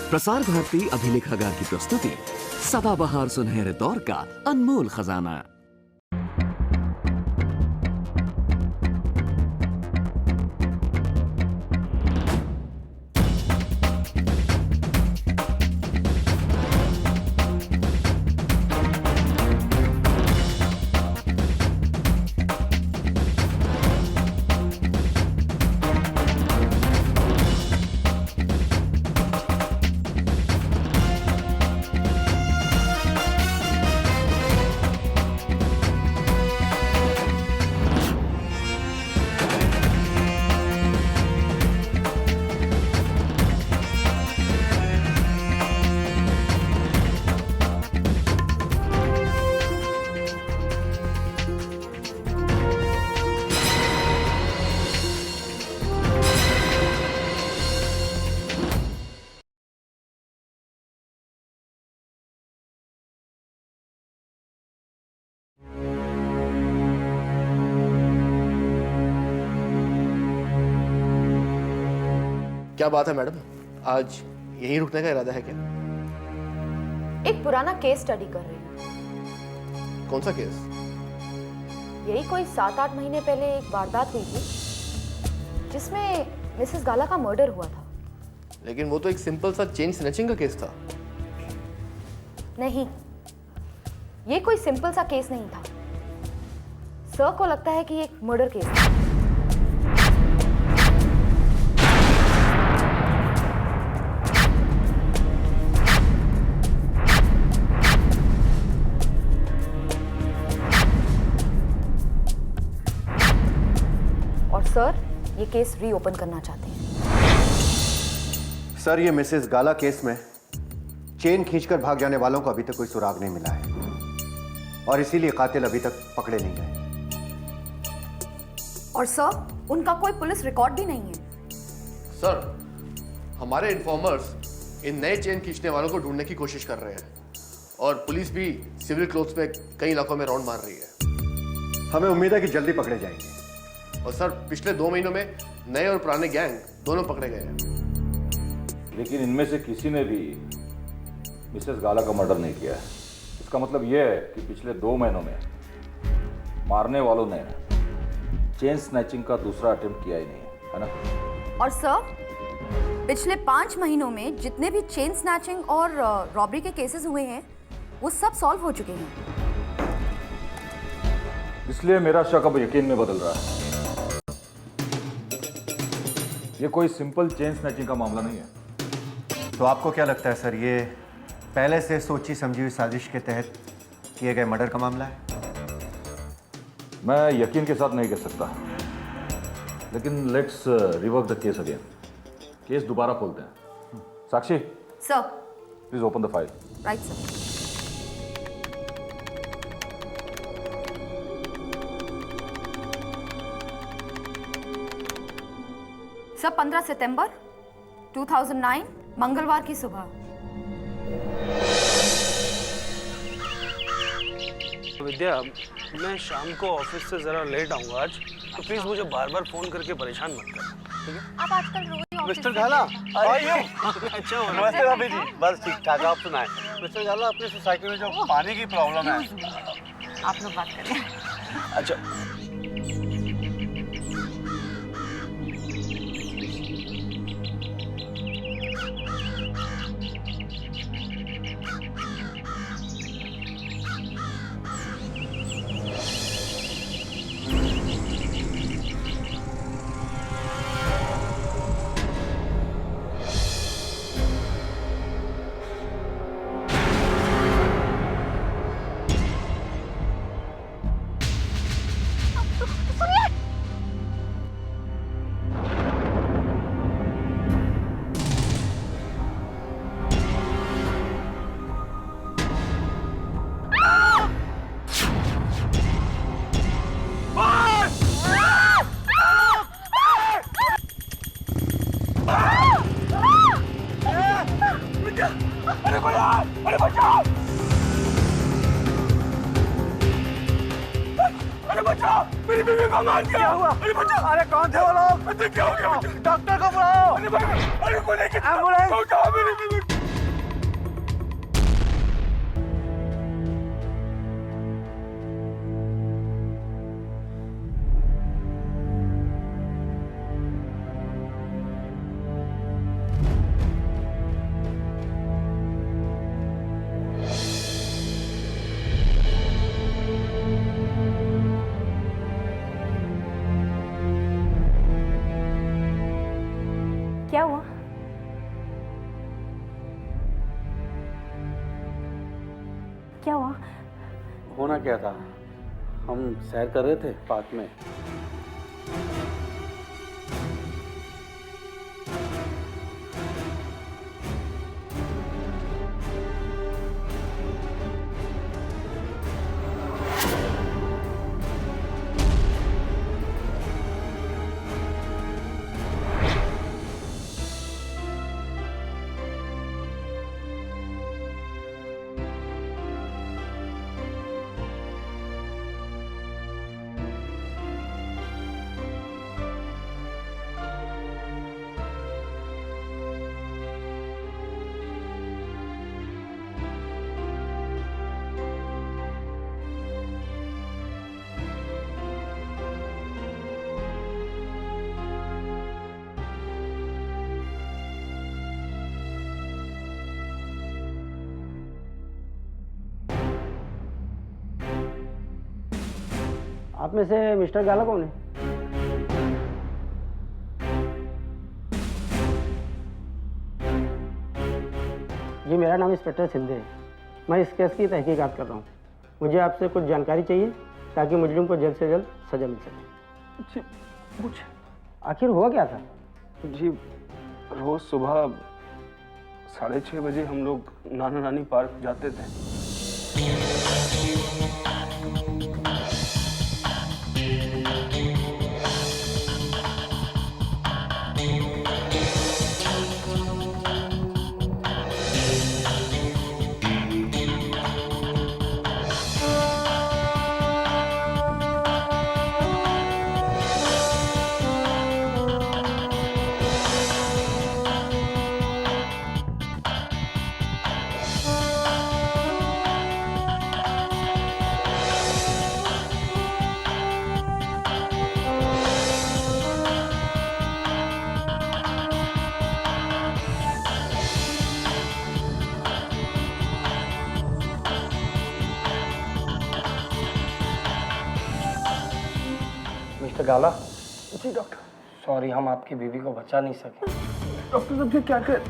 प्रसार भारती अभिलेखागार की प्रस्तुति सदाबहार सुनहरे दौर का अनमोल खजाना। क्या बात है मैडम, आज यहीं रुकने का इरादा है क्या? एक पुराना केस स्टडी कर रही हूँ। कौन सा केस? यही कोई 7-8 महीने पहले एक वारदात हुई थी जिसमें मिसेस गाला का मर्डर हुआ था। लेकिन वो तो एक सिंपल सा चेन स्नैचिंग का केस था। नहीं, ये कोई सिंपल सा केस नहीं था। सर को लगता है कि ये एक मर्डर केस था। और सर ये केस रीओपन करना चाहते हैं। सर, ये मिसेस गाला केस में चेन खींचकर भाग जाने वालों को अभी तक कोई सुराग नहीं मिला है और इसीलिए कातिल अभी तक पकड़े नहीं गए। और सर, उनका कोई पुलिस रिकॉर्ड भी नहीं है। सर, हमारे इन्फॉर्मर्स इन नए चेन खींचने वालों को ढूंढने की कोशिश कर रहे हैं और पुलिस भी सिविल क्लोथ्स में कई इलाकों में राउंड मार रही है। हमें उम्मीद है कि जल्दी पकड़े जाएंगे। और सर, पिछले 2 महीनों में नए और पुराने गैंग दोनों पकड़े गए हैं। लेकिन इनमें से किसी ने भी मिसेस गाला का मर्डर नहीं किया है। इसका मतलब यह है कि पिछले 2 महीनों में मारने वालों ने चेन स्नैचिंग का दूसरा अटेम्प्ट किया ही नहीं है ना? और सर, पिछले 5 महीनों में जितने भी चेन स्नैचिंग और रॉबरी के केसेस हुए हैं वो सब सॉल्व हो चुके हैं। इसलिए मेरा शक अब यकीन में बदल रहा है। ये कोई सिंपल चेन स्नैचिंग का मामला नहीं है। तो आपको क्या लगता है सर, ये पहले से सोची समझी हुई साजिश के तहत किए गए मर्डर का मामला है? मैं यकीन के साथ नहीं कह सकता, लेकिन let's rework the case again. Case दोबारा खोलते हैं। Sakshi, sir. Please open the file. Right sir. Sir, 15 सितंबर 2009 मंगलवार की सुबह। विद्या, मैं शाम को ऑफिस से जरा लेट आऊंगा आज, तो प्लीज मुझे बार बार फोन करके परेशान मत कर, ठीक है? आप आजकल रोज ही मिस्टर गाला, अच्छा हो नमस्ते भाभी जी। बस ठीक ठाक, आप सुनाएं। मिस्टर गाला, अपनी सोसाइटी में जो पानी की प्रॉब्लम है, आप लोग बात करें। अच्छा, अरे बचाओ! अरे बचाओ! मेरी बीवी को मार दिया! अरे बचाओ! अरे कौन थे वो लोग? क्या हो गया? डॉक्टर को बुलाओ! अरे कोई नहीं! एम्बुलेंस! मेरी बीवी क्या हुआ? क्या हुआ? होना क्या था, हम सैर कर रहे थे पार्क में। आप में से मिस्टर गाला कौन है? जी, मेरा नाम इंस्पेक्टर सिंधे है। मैं इस केस की तहकीकात कर रहा हूँ। मुझे आपसे कुछ जानकारी चाहिए ताकि मुजरिम को जल्द से जल्द सजा मिल सके। जी कुछ आखिर हुआ क्या था? जी, रोज सुबह 6:30 बजे हम लोग नाना नानी पार्क जाते थे। मिस्टर गाला, जी डॉक्टर। सॉरी, हम आपकी बीवी को बचा नहीं सके। डॉक्टर साहब ये क्या कर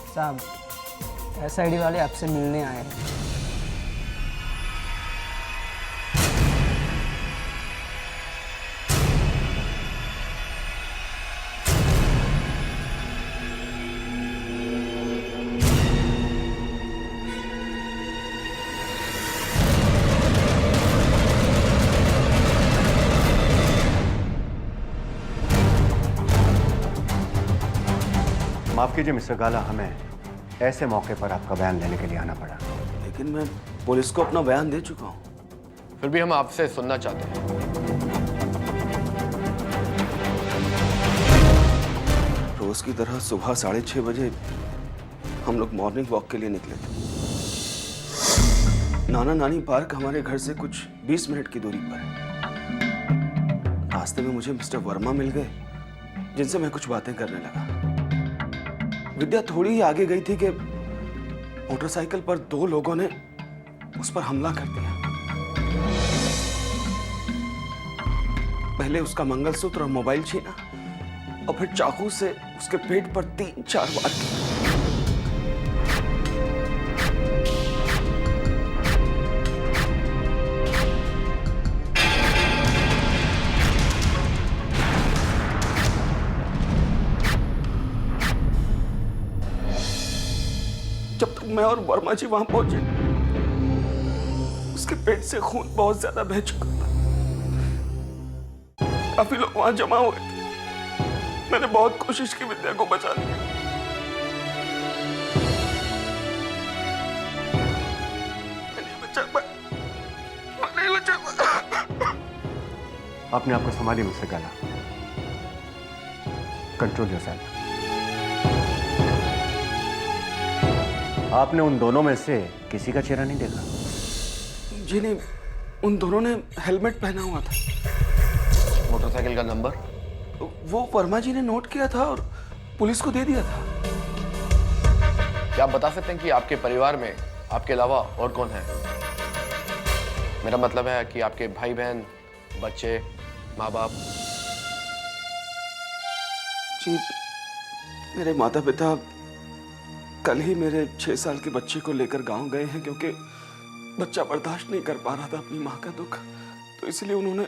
साहब, SID वाले आपसे मिलने आए हैं। माफ कीजिए मिस्टर गाला, हमें ऐसे मौके पर आपका बयान लेने के लिए आना पड़ा। लेकिन मैं पुलिस को अपना बयान दे चुका हूँ। फिर भी हम आपसे सुनना चाहते हैं। रोज की तरह सुबह 6:30 बजे हम लोग मॉर्निंग वॉक के लिए निकले थे। नाना नानी पार्क हमारे घर से कुछ 20 मिनट की दूरी पर है। रास्ते में मुझे मिस्टर वर्मा मिल गए, जिनसे मैं कुछ बातें करने लगा। विद्या थोड़ी ही आगे गई थी कि मोटरसाइकिल पर 2 लोगों ने उस पर हमला कर दिया। पहले उसका मंगलसूत्र और मोबाइल छीना और फिर चाकू से उसके पेट पर 3-4 वार किए। जब तक मैं और वर्मा जी वहां पहुंचे उसके पेट से खून बहुत ज्यादा बह चुका था। काफी लोग वहां जमा हुए थे। मैंने बहुत कोशिश की विद्या को बचाने की। अपने आप को संभालिए मिस्टर गाला। Control yourself. आपने उन दोनों में से किसी का चेहरा नहीं देखा? जी नहीं, उन दोनों ने हेलमेट पहना हुआ था। मोटरसाइकिल का नंबर? वो वर्मा जी ने नोट किया था और पुलिस को दे दिया था। क्या आप बता सकते हैं कि आपके परिवार में आपके अलावा और कौन है? मेरा मतलब है कि आपके भाई बहन, बच्चे, माँ बाप। जी, मेरे माता पिता कल ही मेरे 6 साल के बच्चे को लेकर गांव गए हैं, क्योंकि बच्चा बर्दाश्त नहीं कर पा रहा था अपनी माँ का दुख, तो इसलिए उन्होंने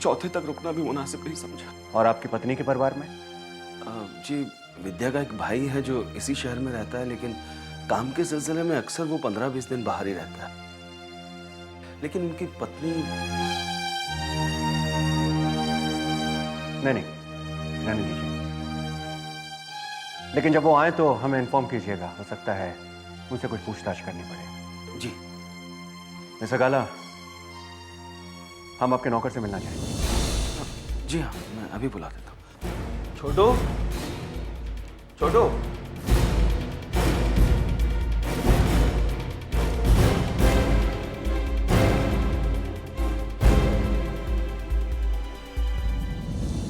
चौथे तक रुकना भी मुनासिब नहीं समझा। और आपकी पत्नी के परिवार में? जी, विद्या का एक भाई है जो इसी शहर में रहता है, लेकिन काम के सिलसिले में अक्सर वो 15-20 दिन बाहर ही रहता है। लेकिन उनकी पत्नी नहीं, रहने दीजिए। लेकिन जब वो आए तो हमें इन्फॉर्म कीजिएगा, हो सकता है उनसे कुछ पूछताछ करनी पड़े। जी। मिस्टर गाला, हम आपके नौकर से मिलना चाहेंगे। जी हाँ, मैं अभी बुला देता हूँ। छोटू, छोटू।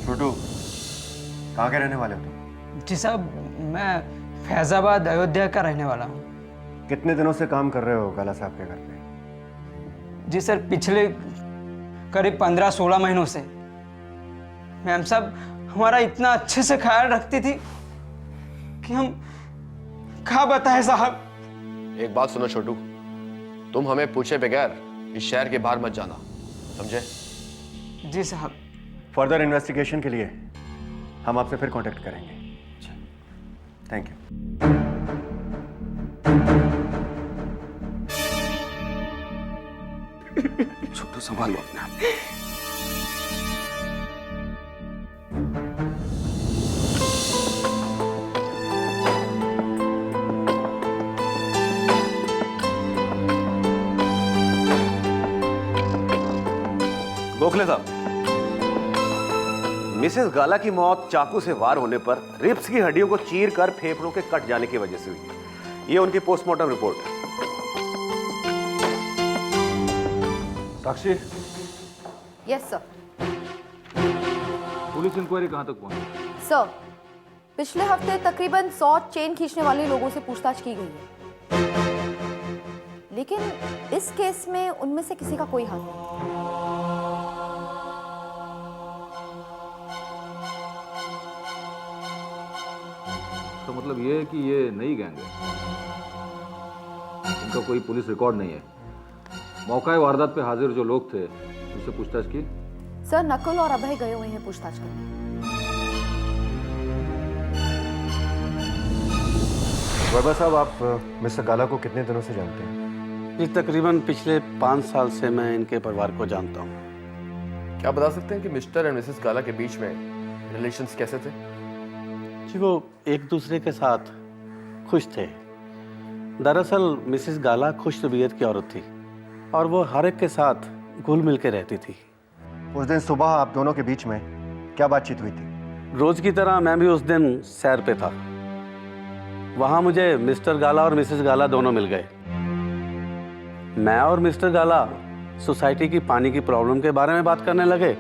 छोटू, कहाँ के रहने वाले हो तुम? जी साहब, मैं फैजाबाद अयोध्या का रहने वाला हूँ। कितने दिनों से काम कर रहे हो गाला साहब के घर पे? जी सर, पिछले करीब 15-16 महीनों से। मैम साहब हमारा इतना अच्छे से ख्याल रखती थी कि हम क्या बताएं साहब। एक बात सुनो छोटू, तुम हमें पूछे बगैर इस शहर के बाहर मत जाना, समझे? जी साहब। फर्दर इन्वेस्टिगेशन के लिए हम आपसे फिर कांटेक्ट करेंगे। Thank you. छोटू, संभालो अपने आप। गोखले साहब, मिसेस गाला की मौत चाकू से वार होने पर रिब्स की हड्डियों को चीर कर फेफड़ों के कट जाने की वजह से हुई। ये उनकी पोस्टमार्टम रिपोर्ट है। साक्षी, यस सर। पुलिस इंक्वायरी कहां तक पहुंची? सर, पिछले हफ्ते तकरीबन 100 चेन खींचने वाले लोगों से पूछताछ की गई है, लेकिन इस केस में उनमें से किसी का कोई हाथ नहीं। तो मतलब ये है कि ये नई गैंग है, इनका कोई पुलिस रिकॉर्ड नहीं है। मौका वारदात पे हाजिर जो लोग थे उनसे पूछताछ की? सर, नकुल और अभय गए हुए हैं पूछताछ करने। वर्मा साहब, आप मिस्टर गाला को कितने दिनों से जानते हैं? ये तकरीबन पिछले 5 साल से मैं इनके परिवार को जानता हूँ। क्या बता सकते हैं कि मिस्टर एंड मिसेस गाला के बीच में रिलेशंस कैसे थे? जी, वो एक दूसरे के साथ खुश थे। दरअसल मिसेस गाला खुश तबीयत की औरत थी और वो हर एक के साथ घुल मिल के रहती थी। उस दिन सुबह आप दोनों के बीच में क्या बातचीत हुई थी? रोज की तरह मैं भी उस दिन सैर पे था। वहाँ मुझे मिस्टर गाला और मिसेस गाला दोनों मिल गए। मैं और मिस्टर गाला सोसाइटी की पानी की प्रॉब्लम के बारे में बात करने लगे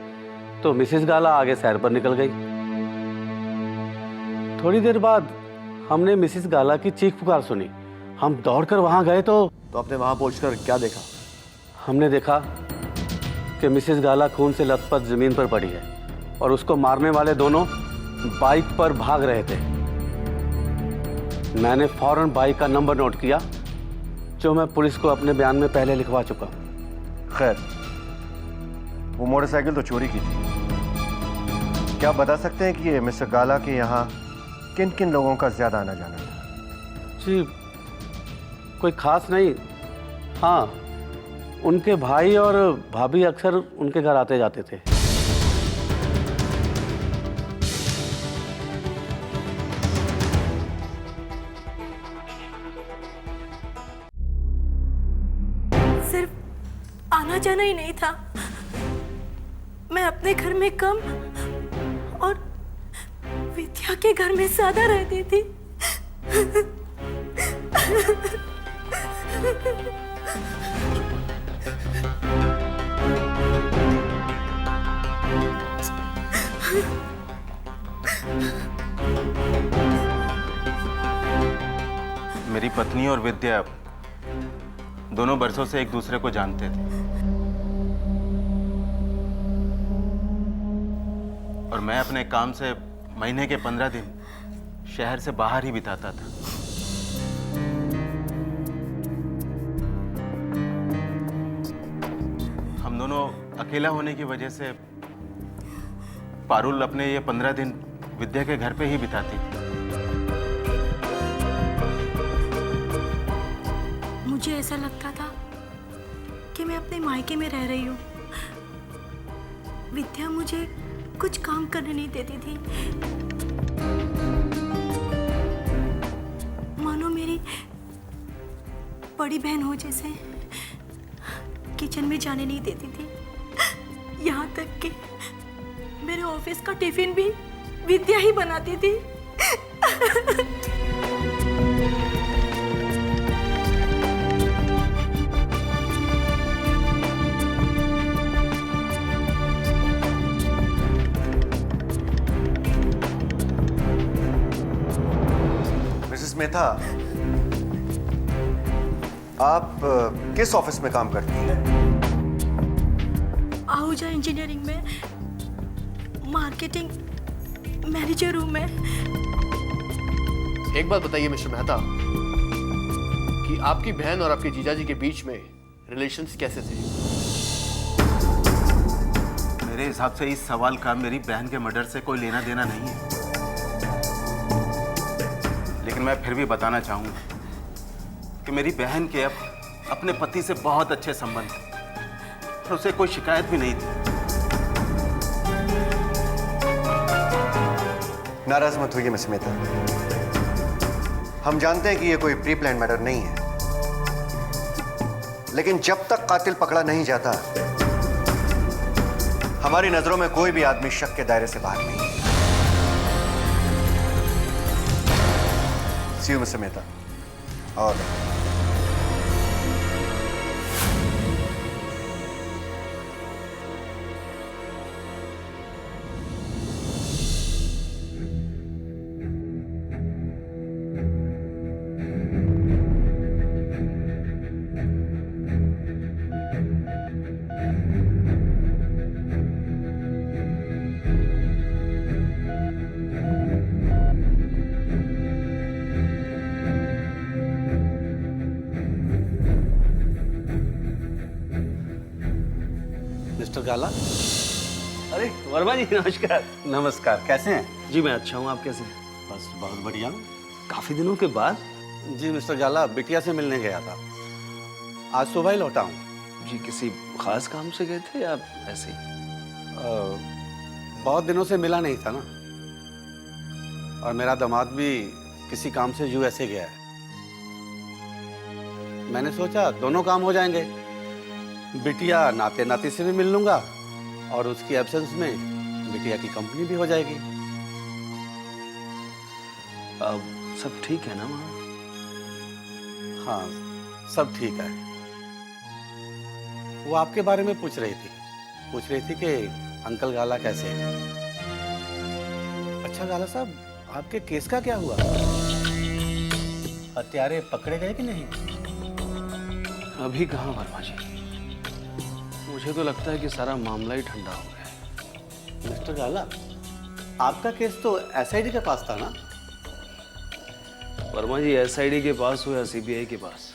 तो मिसेस गाला आगे सैर पर निकल गई। थोड़ी देर बाद हमने मिसेस गाला की चीख पुकार सुनी। हम दौड़कर वहां गए तो आपने वहां पहुंचकर क्या देखा? हमने देखा कि मिसेस गाला खून से लथपथ जमीन पर पड़ी है और उसको मारने वाले दोनों बाइक पर भाग रहे थे। मैंने फौरन बाइक का नंबर नोट किया, जो मैं पुलिस को अपने बयान में पहले लिखवा चुका। खैर, वो मोटरसाइकिल तो चोरी की थी। क्या आप बता सकते हैं कि ये मिस्टर गाला के यहाँ किन किन लोगों का ज्यादा आना जाना था? जी, कोई खास नहीं। हाँ, उनके भाई और भाभी अक्सर उनके घर आते जाते थे। सिर्फ आना जाना ही नहीं था, मैं अपने घर में कम और विद्या के घर में ज्यादा रहती थी। मेरी पत्नी और विद्या दोनों बरसों से एक दूसरे को जानते थे और मैं अपने काम से महीने के 15 दिन शहर से बाहर ही बिताता था। हम दोनों अकेला होने की वजह से पारुल अपने ये 15 दिन विद्या के घर पे ही बिताती थी। मुझे ऐसा लगता था कि मैं अपने मायके में रह रही हूँ। विद्या मुझे कुछ काम करने नहीं देती थी, मानो मेरी बड़ी बहन हो जैसे। किचन में जाने नहीं देती थी, यहाँ तक कि मेरे ऑफिस का टिफिन भी विद्या ही बनाती थी। मिसेस मेहता, आप किस ऑफिस में काम करती हैं? आहूजा इंजीनियरिंग में मार्केटिंग मैनेजर हूं मैं। एक बात बताइए मिस्टर मेहता कि आपकी बहन और आपके जीजाजी के बीच में रिलेशंस कैसे थे? मेरे हिसाब से इस सवाल का मेरी बहन के मर्डर से कोई लेना देना नहीं है, लेकिन मैं फिर भी बताना चाहूंगा कि मेरी बहन के अब अपने पति से बहुत अच्छे संबंध थे और उसे कोई शिकायत भी नहीं थी। नाराज मत होइए मिस मेहता, हम जानते हैं कि यह कोई प्री प्लान मर्डर नहीं है, लेकिन जब तक कातिल पकड़ा नहीं जाता हमारी नजरों में कोई भी आदमी शक के दायरे से बाहर नहीं है। सी यू मिस्टर मेहता। और मिस्टर गाला। अरे वर्मा जी नमस्कार। नमस्कार, कैसे हैं? जी मैं अच्छा हूँ, आप कैसे हैं? बस बहुत बढ़िया। काफी दिनों के बाद। जी मिस्टर गाला, बिटिया से मिलने गया था, आज सुबह ही लौटा हूँ। जी किसी खास काम से गए थे या ऐसे ही? बहुत दिनों से मिला नहीं था ना, और मेरा दामाद भी किसी काम से यूएसए गया है। मैंने सोचा दोनों काम हो जाएंगे, बिटिया नाते नाती से भी मिल लूंगा और उसकी एब्सेंस में बिटिया की कंपनी भी हो जाएगी। अब सब ठीक है ना वहाँ? हाँ सब ठीक है। वो आपके बारे में पूछ रही थी कि अंकल गाला कैसे हैं। अच्छा गाला साहब, आपके केस का क्या हुआ? हत्यारे पकड़े गए कि नहीं? अभी कहाँ वर्मा जी, मुझे तो लगता है कि सारा मामला ही ठंडा हो गया है। मिस्टर गाला, आपका केस तो एसआईडी के पास था ना? वर्मा जी एसआईडी के पास हो या सीबीआई के पास,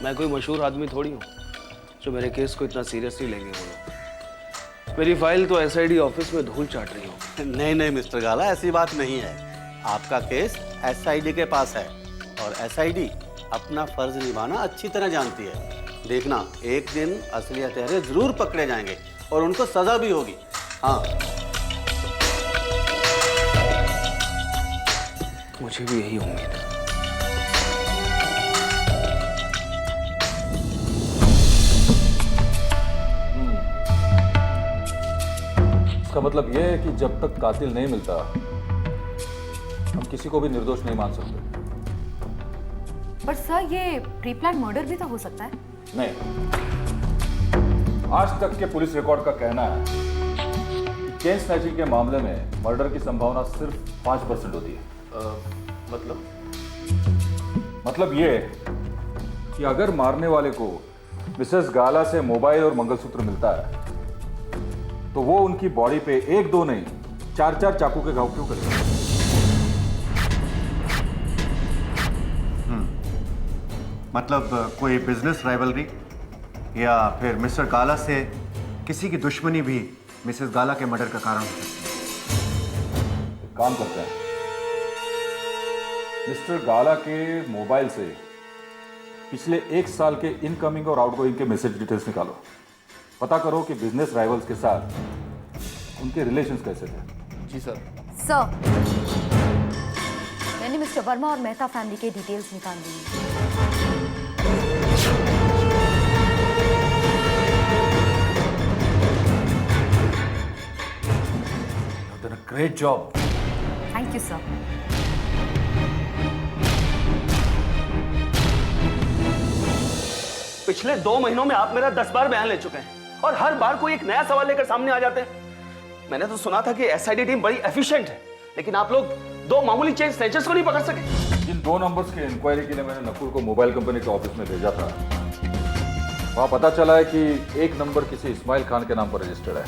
मैं कोई मशहूर आदमी थोड़ी हूँ जो मेरे केस को इतना सीरियसली लेंगे वो लोग। मेरी फाइल तो एसआईडी ऑफिस में धूल चाट रही हो। नहीं नहीं मिस्टर गाला, ऐसी बात नहीं है। आपका केस एसआईडी के पास है और एसआईडी अपना फर्ज निभाना अच्छी तरह जानती है। देखना, एक दिन असली हत्यारे जरूर पकड़े जाएंगे और उनको सजा भी होगी। हाँ, मुझे भी यही उम्मीद है। इसका मतलब यह है कि जब तक कातिल नहीं मिलता हम किसी को भी निर्दोष नहीं मान सकते। पर सर, ये प्री प्लान मर्डर भी तो हो सकता है। नहीं, आज तक के पुलिस रिकॉर्ड का कहना है कि चेन स्नैचिंग के मामले में मर्डर की संभावना सिर्फ 5% होती है। मतलब ये कि अगर मारने वाले को मिसेस गाला से मोबाइल और मंगलसूत्र मिलता है तो वो उनकी बॉडी पे 1-2 नहीं 4-4 चाकू के घाव क्यों करेगा? मतलब कोई बिजनेस राइवलरी या फिर मिस्टर गाला से किसी की दुश्मनी भी मिसेस गाला के मर्डर का कारण हो सकती है। एक काम करते हैं, मिस्टर गाला के मोबाइल से पिछले 1 साल के इनकमिंग और आउटगोइंग के मैसेज डिटेल्स निकालो। पता करो कि बिजनेस राइवल्स के साथ उनके रिलेशंस कैसे थे। जी सर। सर, मैंने मिस्टर वर्मा और मेहता फैमिली के डिटेल्स निकाल दी। Great job. Thank you sir. पिछले 2 महीनों में आप मेरा 10 बार बयान ले चुके हैं और हर बार कोई एक नया सवाल लेकर सामने आ जाते हैं। मैंने तो सुना था कि एसआईडी टीम बड़ी एफिशिएंट है, लेकिन आप लोग 2 मामूली चेन स्नैचर्स को नहीं पकड़ सके। जिन 2 नंबर्स के इंक्वायरी के लिए मैंने नकुल को मोबाइल कंपनी के ऑफिस में भेजा था, वहां पता चला है कि एक नंबर किसी इस्माइल खान के नाम पर रजिस्टर्ड है।